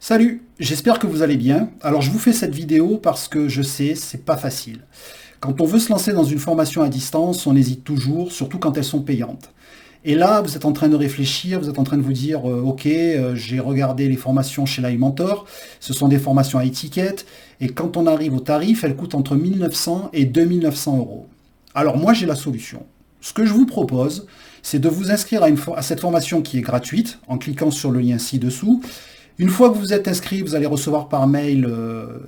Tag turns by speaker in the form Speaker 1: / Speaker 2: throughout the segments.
Speaker 1: Salut, j'espère que vous allez bien. Alors je vous fais cette vidéo parce que je sais, c'est pas facile. Quand on veut se lancer dans une formation à distance, on hésite toujours, surtout quand elles sont payantes. Et là, vous êtes en train de réfléchir, vous êtes en train de vous dire, ok, j'ai regardé les formations chez Live Mentor, ce sont des formations à étiquette, et quand on arrive au tarif, elles coûtent entre 1900 et 2900 euros. Alors moi, j'ai la solution. Ce que je vous propose, c'est de vous inscrire à cette formation qui est gratuite, en cliquant sur le lien ci-dessous. Une fois que vous êtes inscrit, vous allez recevoir par mail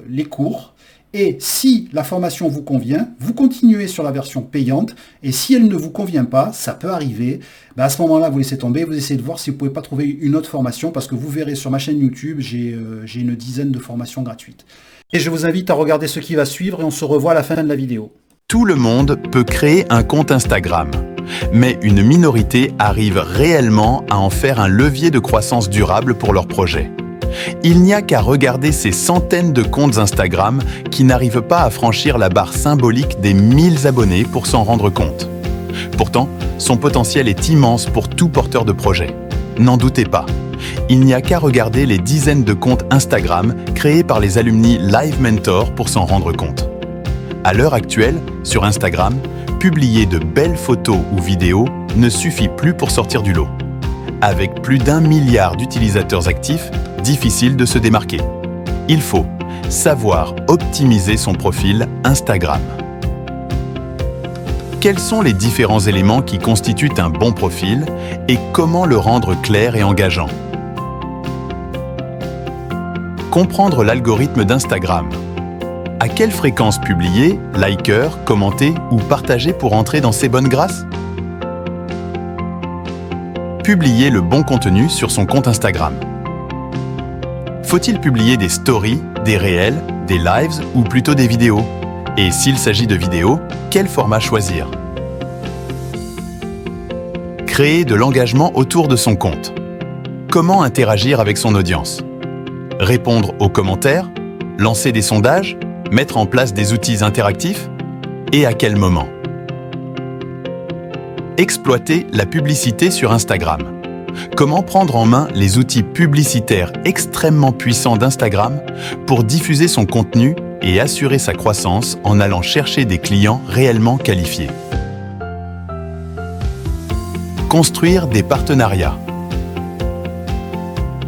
Speaker 1: les cours. Et si la formation vous convient, vous continuez sur la version payante. Et si elle ne vous convient pas, ça peut arriver, à ce moment-là, vous laissez tomber, vous essayez de voir si vous ne pouvez pas trouver une autre formation, parce que vous verrez sur ma chaîne YouTube, j'ai une dizaine de formations gratuites. Et je vous invite à regarder ce qui va suivre et on se revoit à la fin de la vidéo.
Speaker 2: Tout le monde peut créer un compte Instagram, mais une minorité arrive réellement à en faire un levier de croissance durable pour leur projet. Il n'y a qu'à regarder ces centaines de comptes Instagram qui n'arrivent pas à franchir la barre symbolique des 1000 abonnés pour s'en rendre compte. Pourtant, son potentiel est immense pour tout porteur de projet. N'en doutez pas, il n'y a qu'à regarder les dizaines de comptes Instagram créés par les alumni Live Mentor pour s'en rendre compte. À l'heure actuelle, sur Instagram, publier de belles photos ou vidéos ne suffit plus pour sortir du lot. Avec plus d'1 milliard d'utilisateurs actifs, difficile de se démarquer. Il faut savoir optimiser son profil Instagram. Quels sont les différents éléments qui constituent un bon profil et comment le rendre clair et engageant? Comprendre l'algorithme d'Instagram. À quelle fréquence publier, liker, commenter ou partager pour entrer dans ses bonnes grâces? Publier le bon contenu sur son compte Instagram. Faut-il publier des stories, des réels, des lives ou plutôt des vidéos? Et s'il s'agit de vidéos, quel format choisir? Créer de l'engagement autour de son compte. Comment interagir avec son audience? Répondre aux commentaires? Lancer des sondages? Mettre en place des outils interactifs? Et à quel moment? Exploiter la publicité sur Instagram. Comment prendre en main les outils publicitaires extrêmement puissants d'Instagram pour diffuser son contenu et assurer sa croissance en allant chercher des clients réellement qualifiés. Construire des partenariats.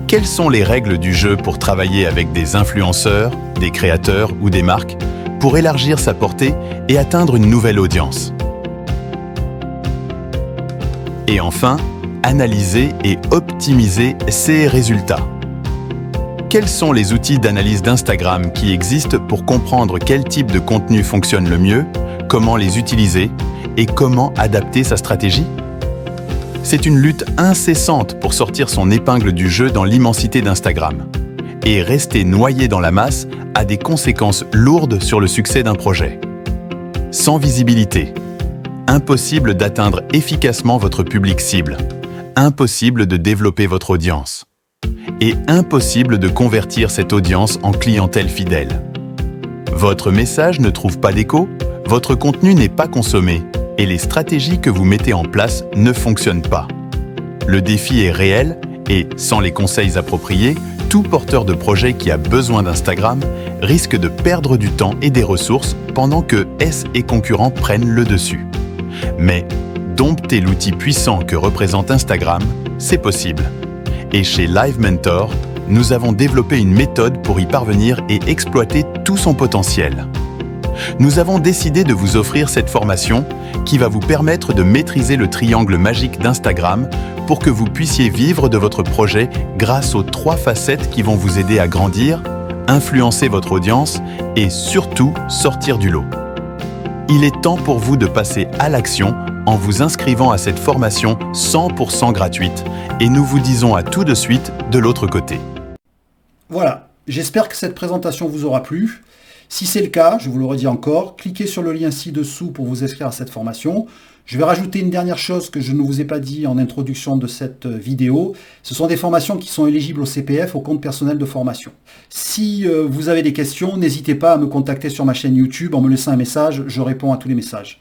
Speaker 2: Quelles sont les règles du jeu pour travailler avec des influenceurs, des créateurs ou des marques pour élargir sa portée et atteindre une nouvelle audience? Et enfin, analyser et optimiser ses résultats. Quels sont les outils d'analyse d'Instagram qui existent pour comprendre quel type de contenu fonctionne le mieux, comment les utiliser et comment adapter sa stratégie? C'est une lutte incessante pour sortir son épingle du jeu dans l'immensité d'Instagram. Et rester noyé dans la masse a des conséquences lourdes sur le succès d'un projet. Sans visibilité, impossible d'atteindre efficacement votre public cible, impossible de développer votre audience, et impossible de convertir cette audience en clientèle fidèle. Votre message ne trouve pas d'écho, votre contenu n'est pas consommé, et les stratégies que vous mettez en place ne fonctionnent pas. Le défi est réel, et sans les conseils appropriés, tout porteur de projet qui a besoin d'Instagram risque de perdre du temps et des ressources pendant que S et concurrents prennent le dessus. Mais dompter l'outil puissant que représente Instagram, c'est possible. Et chez Live Mentor, nous avons développé une méthode pour y parvenir et exploiter tout son potentiel. Nous avons décidé de vous offrir cette formation qui va vous permettre de maîtriser le triangle magique d'Instagram pour que vous puissiez vivre de votre projet grâce aux 3 facettes qui vont vous aider à grandir, influencer votre audience et surtout sortir du lot. Il est temps pour vous de passer à l'action en vous inscrivant à cette formation 100% gratuite et nous vous disons à tout de suite de l'autre côté.
Speaker 1: Voilà, j'espère que cette présentation vous aura plu. Si c'est le cas, je vous le redis encore, cliquez sur le lien ci-dessous pour vous inscrire à cette formation. Je vais rajouter une dernière chose que je ne vous ai pas dit en introduction de cette vidéo. Ce sont des formations qui sont éligibles au CPF, au compte personnel de formation. Si vous avez des questions, n'hésitez pas à me contacter sur ma chaîne YouTube en me laissant un message, je réponds à tous les messages.